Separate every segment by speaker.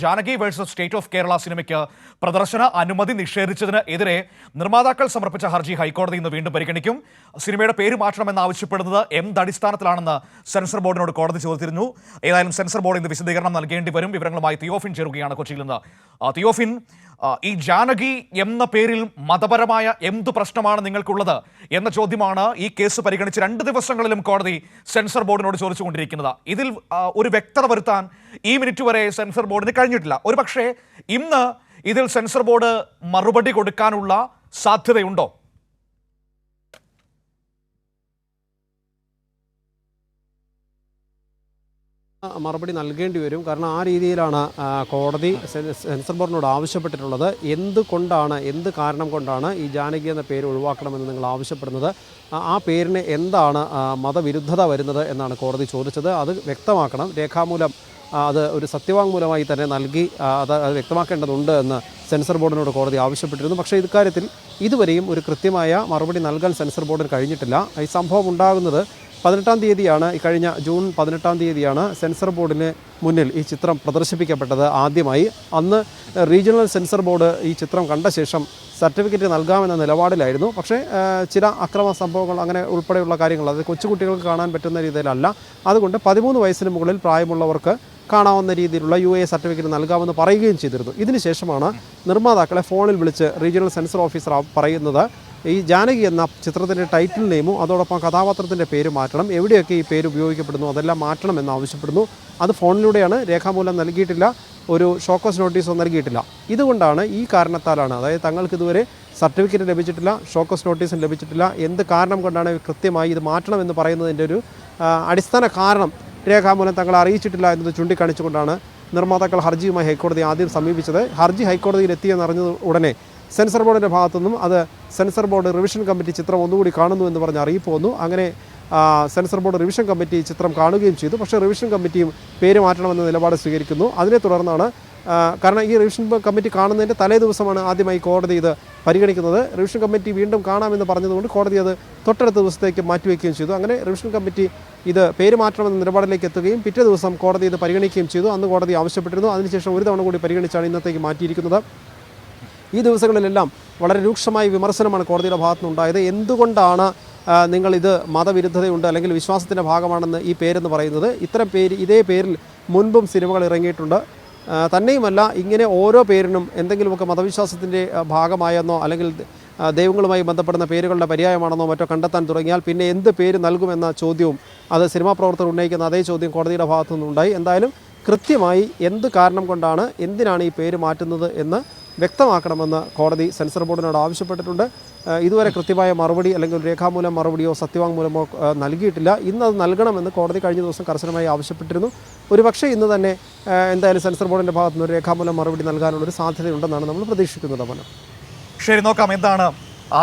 Speaker 1: Janaki versus state of Kerala സിനിമയ്ക്ക് പ്രദർശന അനുമതി നിഷേധിച്ചതിന് എതിരെ നിർമ്മാതാക്കൾ സമർപ്പിച്ച ഹർജി ഹൈക്കോടതി ഇന്ന് വീണ്ടും പരിഗണിക്കും. സിനിമയുടെ പേര് മാറ്റണമെന്ന് ആവശ്യപ്പെടുന്നത് എന്ത് അടിസ്ഥാനത്തിലാണെന്ന് സെൻസർ ബോർഡിനോട് കോടതി ചോദിച്ചിരുന്നു. ഏതായാലും സെൻസർ ബോർഡ് ഇന്ന് വിശദീകരണം നൽകേണ്ടി വരും. വിവരങ്ങളുമായി തിയോഫിൻ ചേരുകയാണ് കൊച്ചിയിൽ നിന്ന്. തിയോഫിൻ, ഈ ജാനകി എന്ന പേരിൽ മതപരമായ എന്ത് പ്രശ്നമാണ് നിങ്ങൾക്കുള്ളത് എന്ന ചോദ്യമാണ് ഈ കേസ് പരിഗണിച്ച് 2 ദിവസങ്ങളിലും കോടതി സെൻസർ ബോർഡിനോട് ചോദിച്ചുകൊണ്ടിരിക്കുന്നത്. ഇതിൽ ഒരു വ്യക്തത വരുത്താൻ ഈ മിനിറ്റ് വരെ സെൻസർ ബോർഡിന് കഴിഞ്ഞിട്ടില്ല. ഒരുപക്ഷെ ഇന്ന് ഇതിൽ സെൻസർ ബോർഡ് മറുപടി കൊടുക്കാനുള്ള സാധ്യതയുണ്ടോ?
Speaker 2: മറുപടി നൽകേണ്ടി വരും. കാരണം ആ രീതിയിലാണ് കോടതി സെൻസർ ബോർഡിനോട് ആവശ്യപ്പെട്ടിട്ടുള്ളത്. എന്ത് കാരണം കൊണ്ടാണ് ഈ ജാനകി എന്ന പേര് ഒഴിവാക്കണമെന്ന് നിങ്ങൾ ആവശ്യപ്പെടുന്നത്? ആ പേരിന് എന്താണ് മതവിരുദ്ധത വരുന്നത് എന്നാണ് കോടതി ചോദിച്ചത്. അത് വ്യക്തമാക്കണം. രേഖാമൂലം അത് ഒരു സത്യവാങ്മൂലമായി തന്നെ നൽകി അത് വ്യക്തമാക്കേണ്ടതുണ്ട് എന്ന് സെൻസർ ബോർഡിനോട് കോടതി ആവശ്യപ്പെട്ടിരുന്നു. പക്ഷേ ഇക്കാര്യത്തിൽ ഇതുവരെയും ഒരു കൃത്യമായ മറുപടി നൽകാൻ സെൻസർ ബോർഡിന് കഴിഞ്ഞിട്ടില്ല. ഈ സംഭവം ഉണ്ടാകുന്നത് 18-ാം തീയതിയാണ്. കഴിഞ്ഞ ജൂൺ 18-ാം തീയതിയാണ് സെൻസർ ബോർഡിന് മുന്നിൽ ഈ ചിത്രം പ്രദർശിപ്പിക്കപ്പെട്ടത് ആദ്യമായി. അന്ന് റീജിയണൽ സെൻസർ ബോർഡ് ഈ ചിത്രം കണ്ട ശേഷം സർട്ടിഫിക്കറ്റ് നൽകാമെന്ന നിലപാടിലായിരുന്നു. പക്ഷേ ചില അക്രമ സംഭവങ്ങൾ അങ്ങനെ ഉൾപ്പെടെയുള്ള കാര്യങ്ങൾ അത് കൊച്ചുകുട്ടികൾക്ക് കാണാൻ പറ്റുന്ന രീതിയിലല്ല. അതുകൊണ്ട് 13 വയസ്സിന് മുകളിൽ പ്രായമുള്ളവർക്ക് കാണാവുന്ന രീതിയിലുള്ള UA സർട്ടിഫിക്കറ്റ് നൽകാമെന്ന് പറയുകയും ചെയ്തിരുന്നു. ഇതിനുശേഷമാണ് നിർമ്മാതാക്കളെ ഫോണിൽ വിളിച്ച് റീജിയണൽ സെൻസർ ഓഫീസർ പറയുന്നത് ഈ ജാനകി എന്ന ചിത്രത്തിൻ്റെ ടൈറ്റിൽ നെയിമും അതോടൊപ്പം കഥാപാത്രത്തിൻ്റെ പേര് മാറ്റണം, എവിടെയൊക്കെ ഈ പേര് ഉപയോഗിക്കപ്പെടുന്നു അതെല്ലാം മാറ്റണമെന്ന് ആവശ്യപ്പെടുന്നു. അത് ഫോണിലൂടെയാണ്, രേഖാമൂലം നൽകിയിട്ടില്ല, ഒരു ഷോക്കോസ് നോട്ടീസോ നൽകിയിട്ടില്ല. ഇതുകൊണ്ടാണ്, ഈ കാരണത്താലാണ്, അതായത് തങ്ങൾക്ക് ഇതുവരെ സർട്ടിഫിക്കറ്റ് ലഭിച്ചിട്ടില്ല, ഷോക്കോസ് നോട്ടീസും ലഭിച്ചിട്ടില്ല, എന്ത് കാരണം കൊണ്ടാണ് കൃത്യമായി ഇത് മാറ്റണമെന്ന് പറയുന്നതിൻ്റെ ഒരു അടിസ്ഥാന കാരണം രേഖാമൂലം തങ്ങളെ അറിയിച്ചിട്ടില്ല എന്നത് ചൂണ്ടിക്കാണിച്ചുകൊണ്ടാണ് നിർമ്മാതാക്കൾ ഹർജിയുമായി ഹൈക്കോടതി ആദ്യം സമീപിച്ചത്. ഹർജി ഹൈക്കോടതിയിൽ എത്തിയെന്നറിഞ്ഞത് ഉടനെ സെൻസർ ബോർഡിൻ്റെ ഭാഗത്തുനിന്നും അത് സെൻസർ ബോർഡ് റിവിഷൻ കമ്മിറ്റി ചിത്രം ഒന്നുകൂടി കാണുന്നു എന്ന് പറഞ്ഞ് അറിയിപ്പ് വന്നു. അങ്ങനെ സെൻസർ ബോർഡ് റിവിഷൻ കമ്മിറ്റി ചിത്രം കാണുകയും ചെയ്തു. പക്ഷേ റിവിഷൻ കമ്മിറ്റിയും പേര് മാറ്റണമെന്ന നിലപാട് സ്വീകരിക്കുന്നു. അതിനെ തുടർന്നാണ്, കാരണം ഈ റിവിഷൻ കമ്മിറ്റി കാണുന്നതിൻ്റെ തലേ ദിവസമാണ് ആദ്യമായി കോടതി ഇത് പരിഗണിക്കുന്നത്. റിവിഷൻ കമ്മിറ്റി വീണ്ടും കാണാമെന്ന് പറഞ്ഞതുകൊണ്ട് കോടതി അത് തൊട്ടടുത്ത ദിവസത്തേക്ക് മാറ്റിവെക്കുകയും ചെയ്തു. അങ്ങനെ റിവിഷൻ കമ്മിറ്റി ഇത് പേര് മാറ്റണമെന്ന നിലപാടിലേക്ക് എത്തുകയും പിറ്റേ ദിവസം കോടതി ഇത് പരിഗണിക്കുകയും ചെയ്തു. അന്ന് കോടതി ആവശ്യപ്പെട്ടിരുന്നു. അതിനുശേഷം ഒരു തവണ കൂടി പരിഗണിച്ചാണ് ഇന്നത്തേക്ക് മാറ്റിയിരിക്കുന്നത്. ഈ ദിവസങ്ങളിലെല്ലാം വളരെ രൂക്ഷമായ വിമർശനമാണ് കോടതിയുടെ ഭാഗത്തുനിന്നുണ്ടായത്. എന്തുകൊണ്ടാണ് നിങ്ങളിത് മതവിരുദ്ധതയുണ്ട് അല്ലെങ്കിൽ വിശ്വാസത്തിൻ്റെ ഭാഗമാണെന്ന് ഈ പേരെന്ന് പറയുന്നത്? ഇതേ പേരിൽ മുൻപും സിനിമകൾ ഇറങ്ങിയിട്ടുണ്ട്. തന്നെയുമല്ല, ഇങ്ങനെ ഓരോ പേരിനും എന്തെങ്കിലുമൊക്കെ മതവിശ്വാസത്തിൻ്റെ ഭാഗമായെന്നോ അല്ലെങ്കിൽ ദൈവങ്ങളുമായി ബന്ധപ്പെടുന്ന പേരുകളുടെ പര്യായമാണെന്നോ മറ്റോ കണ്ടെത്താൻ തുടങ്ങിയാൽ പിന്നെ എന്ത് പേര് നൽകുമെന്ന ചോദ്യവും അത് സിനിമാ പ്രവർത്തകർ ഉന്നയിക്കുന്ന അതേ ചോദ്യം കോടതിയുടെ ഭാഗത്തു നിന്നുണ്ടായി. എന്തായാലും കൃത്യമായി എന്ത് കാരണം കൊണ്ടാണ്, എന്തിനാണ് ഈ പേര് മാറ്റുന്നത് എന്ന് വ്യക്തമാക്കണമെന്ന് കോടതി സെൻസർ ബോർഡിനോട് ആവശ്യപ്പെട്ടിട്ടുണ്ട്. ഇതുവരെ കൃത്യമായ മറുപടി അല്ലെങ്കിൽ രേഖാമൂലം മറുപടിയോ സത്യവാങ്മൂലമോ നൽകിയിട്ടില്ല. ഇന്ന് അത് നൽകണമെന്ന് കോടതി കഴിഞ്ഞ ദിവസം കർശനമായി ആവശ്യപ്പെട്ടിരുന്നു. ഒരുപക്ഷേ ഇന്ന് തന്നെ എന്തായാലും സെൻസർ ബോർഡിൻ്റെ ഭാഗത്തുനിന്ന് രേഖാമൂലം മറുപടി നൽകാനുള്ളൊരു സാധ്യതയുണ്ടെന്നാണ് നമ്മൾ പ്രതീക്ഷിക്കുന്നത്.
Speaker 1: ശരി, നോക്കാം എന്താണ്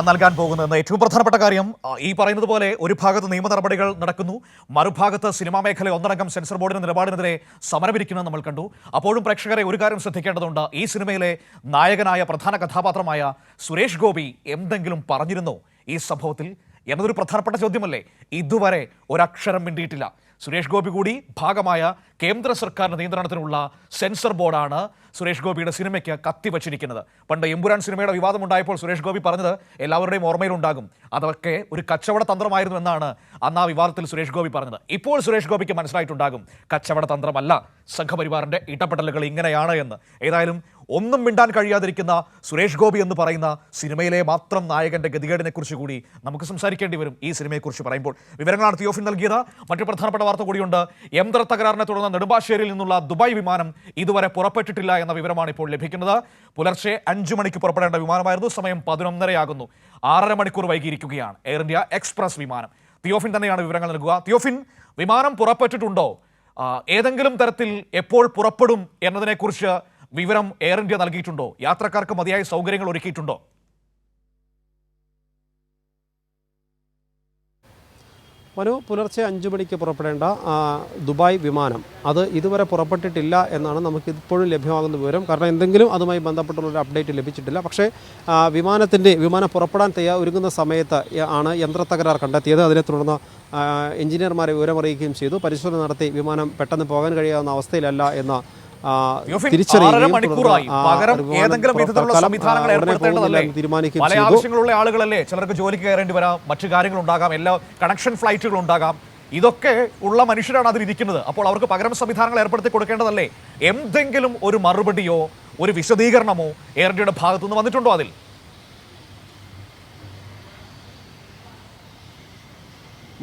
Speaker 1: നൽകാൻ പോകുന്നതെന്ന്. ഏറ്റവും പ്രധാനപ്പെട്ട കാര്യം, ഈ പറയുന്നത് പോലെ ഒരു ഭാഗത്ത് നിയമ നടപടികൾ നടക്കുന്നു, മറുഭാഗത്ത് സിനിമാ മേഖല ഒന്നടങ്കം സെൻസർ ബോർഡിന്റെ നിലപാടിനെതിരെ സമരമിരിക്കുന്നത് നമ്മൾ കണ്ടു. അപ്പോഴും പ്രേക്ഷകരെ ഒരു കാര്യം ശ്രദ്ധിക്കേണ്ടതുണ്ട്. ഈ സിനിമയിലെ നായകനായ പ്രധാന കഥാപാത്രമായ സുരേഷ് ഗോപി എന്തെങ്കിലും പറഞ്ഞിരുന്നോ ഈ സംഭവത്തിൽ എന്നതൊരു പ്രധാനപ്പെട്ട ചോദ്യമല്ലേ? ഇതുവരെ ഒരക്ഷരം മിണ്ടിയിട്ടില്ല. സുരേഷ് ഗോപി കൂടി ഭാഗമായ കേന്ദ്ര സർക്കാരിന്റെ നിയന്ത്രണത്തിനുള്ള സെൻസർ ബോർഡാണ് സുരേഷ് ഗോപിയുടെ സിനിമയ്ക്ക് കത്തിവച്ചിരിക്കുന്നത്. പണ്ട് എമ്പുരാൻ സിനിമയുടെ വിവാദമുണ്ടായപ്പോൾ സുരേഷ് ഗോപി പറഞ്ഞത് എല്ലാവരുടെയും ഓർമ്മയിലുണ്ടാകും, അതൊക്കെ ഒരു കച്ചവട തന്ത്രമായിരുന്നു എന്നാണ് അന്ന് ആ വിവാദത്തിൽ സുരേഷ് ഗോപി പറഞ്ഞത്. ഇപ്പോൾ സുരേഷ് ഗോപിക്ക് മനസ്സിലായിട്ടുണ്ടാകും കച്ചവട തന്ത്രമല്ല, സംഘപരിവാറിന്റെ ഇടപെടലുകൾ ഇങ്ങനെയാണ് എന്ന്. ഏതായാലും ഒന്നും മിണ്ടാൻ കഴിയാതിരിക്കുന്ന സുരേഷ് ഗോപി എന്ന് പറയുന്ന സിനിമയിലെ മാത്രം നായകന്റെ ഗതികേടിനെ കുറിച്ച് കൂടി നമുക്ക് സംസാരിക്കേണ്ടി വരും ഈ സിനിമയെക്കുറിച്ച് പറയുമ്പോൾ. വിവരങ്ങളാണ് തിയോഫിൻ നൽകിയത്. മറ്റു പ്രധാനപ്പെട്ട വാർത്ത കൂടിയുണ്ട്. യന്ത്ര തകരാറിനെ തുടർന്ന് നെടുമ്പാശ്ശേരിയിൽ നിന്നുള്ള ദുബായ് വിമാനം ഇതുവരെ പുറപ്പെട്ടിട്ടില്ല എന്ന വിവരമാണ് ഇപ്പോൾ ലഭിക്കുന്നത്. പുലർച്ചെ 5 മണിക്ക് പുറപ്പെടേണ്ട വിമാനമായിരുന്നു. സമയം 11:30 6.5 മണിക്കൂർ വൈകിയിരിക്കുകയാണ് എയർ ഇന്ത്യ എക്സ്പ്രസ് വിമാനം. തിയോഫിൻ തന്നെയാണ് വിവരങ്ങൾ നൽകുക. തിയോഫിൻ, വിമാനം പുറപ്പെട്ടിട്ടുണ്ടോ? ഏതെങ്കിലും തരത്തിൽ എപ്പോൾ പുറപ്പെടും എന്നതിനെക്കുറിച്ച് വിവരം എയർ ഇന്ത്യ നൽകിയിട്ടുണ്ടോ? യാത്രക്കാർക്ക് മതിയായ സൗകര്യങ്ങൾ ഒരുക്കിയിട്ടുണ്ടോ?
Speaker 2: പുലർച്ചെ 5 മണിക്ക് പുറപ്പെടേണ്ട ദുബായ് വിമാനം അത് ഇതുവരെ പുറപ്പെട്ടിട്ടില്ല എന്നാണ് നമുക്ക് ഇപ്പോഴും ലഭ്യമാകുന്ന വിവരം. കാരണം എന്തെങ്കിലും അതുമായി ബന്ധപ്പെട്ടുള്ളൊരു അപ്ഡേറ്റ് ലഭിച്ചിട്ടില്ല. പക്ഷേ വിമാനം പുറപ്പെടാൻ ഒരുങ്ങുന്ന സമയത്ത് ആണ് യന്ത്രത്തകരാർ കണ്ടെത്തിയത്. അതിനെ തുടർന്ന് എഞ്ചിനീയർമാരെ വിവരമറിയിക്കുകയും ചെയ്തു. പരിശോധന നടത്തി വിമാനം പെട്ടെന്ന് പോകാൻ കഴിയാവുന്ന അവസ്ഥയിലല്ല എന്ന
Speaker 1: യോഫിൻ,
Speaker 2: തിരിച്ചറിയുകയും
Speaker 1: 6.5 മണിക്കൂറായി. പകരം ഏതെങ്കിലും വിധത്തിലുള്ള സംവിധാനങ്ങൾ ഏർപ്പെടുത്തേണ്ടതല്ലേ?
Speaker 2: തീരുമാനിക്കുകയും
Speaker 1: പല
Speaker 2: ചെയ്തു.
Speaker 1: ആവശ്യങ്ങളുള്ള ആളുകളല്ലേ, ചിലർക്ക് ജോലിക്ക് കയറേണ്ടി വരാം, മറ്റു കാര്യങ്ങളുണ്ടാകാം, എല്ലാ കണക്ഷൻ ഫ്ലൈറ്റുകൾ ഉണ്ടാകാം. ഇതൊക്കെ ഉള്ള മനുഷ്യരാണ് അതിലിരിക്കുന്നത്. അപ്പോൾ അവർക്ക് പകരം സംവിധാനങ്ങൾ ഏർപ്പെടുത്തി കൊടുക്കേണ്ടതല്ലേ? എന്തെങ്കിലും ഒരു മറുപടിയോ ഒരു വിശദീകരണമോ എയർ ഇന്ത്യയുടെ ഭാഗത്തുനിന്ന് വന്നിട്ടുണ്ടോ അതിൽ?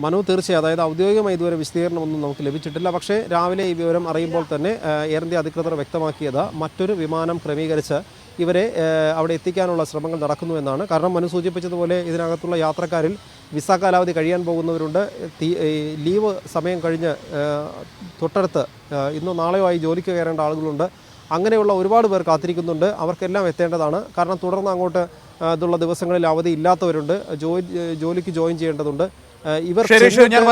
Speaker 2: മനു, തീർച്ചയായും, അതായത് ഔദ്യോഗികമായി ഇതുവരെ വിശദീകരണമൊന്നും നമുക്ക് ലഭിച്ചിട്ടില്ല. പക്ഷേ രാവിലെ ഈ വിവരം അറിയുമ്പോൾ തന്നെ എയർ ഇന്ത്യ അധികൃതർ വ്യക്തമാക്കിയത് മറ്റൊരു വിമാനം ക്രമീകരിച്ച് ഇവരെ അവിടെ എത്തിക്കാനുള്ള ശ്രമങ്ങൾ നടക്കുന്നു എന്നാണ്. കാരണം മനു സൂചിപ്പിച്ചതുപോലെ ഇതിനകത്തുള്ള യാത്രക്കാരിൽ വിസ കാലാവധി കഴിയാൻ പോകുന്നവരുണ്ട്, ലീവ് സമയം കഴിഞ്ഞ് തൊട്ടടുത്ത് ഇന്നോ നാളെയോ ആയി ജോലിക്ക് കയറേണ്ട ആളുകളുണ്ട്. അങ്ങനെയുള്ള ഒരുപാട് പേർ കാത്തിരിക്കുന്നുണ്ട്. അവർക്കെല്ലാം എത്തേണ്ടതാണ്. കാരണം തുടർന്ന് അങ്ങോട്ട് ഇതുള്ള ദിവസങ്ങളിൽ അവധി ഇല്ലാത്തവരുണ്ട്, ജോലിക്ക് ജോയിൻ ചെയ്യേണ്ടതുണ്ട്. ഇവർ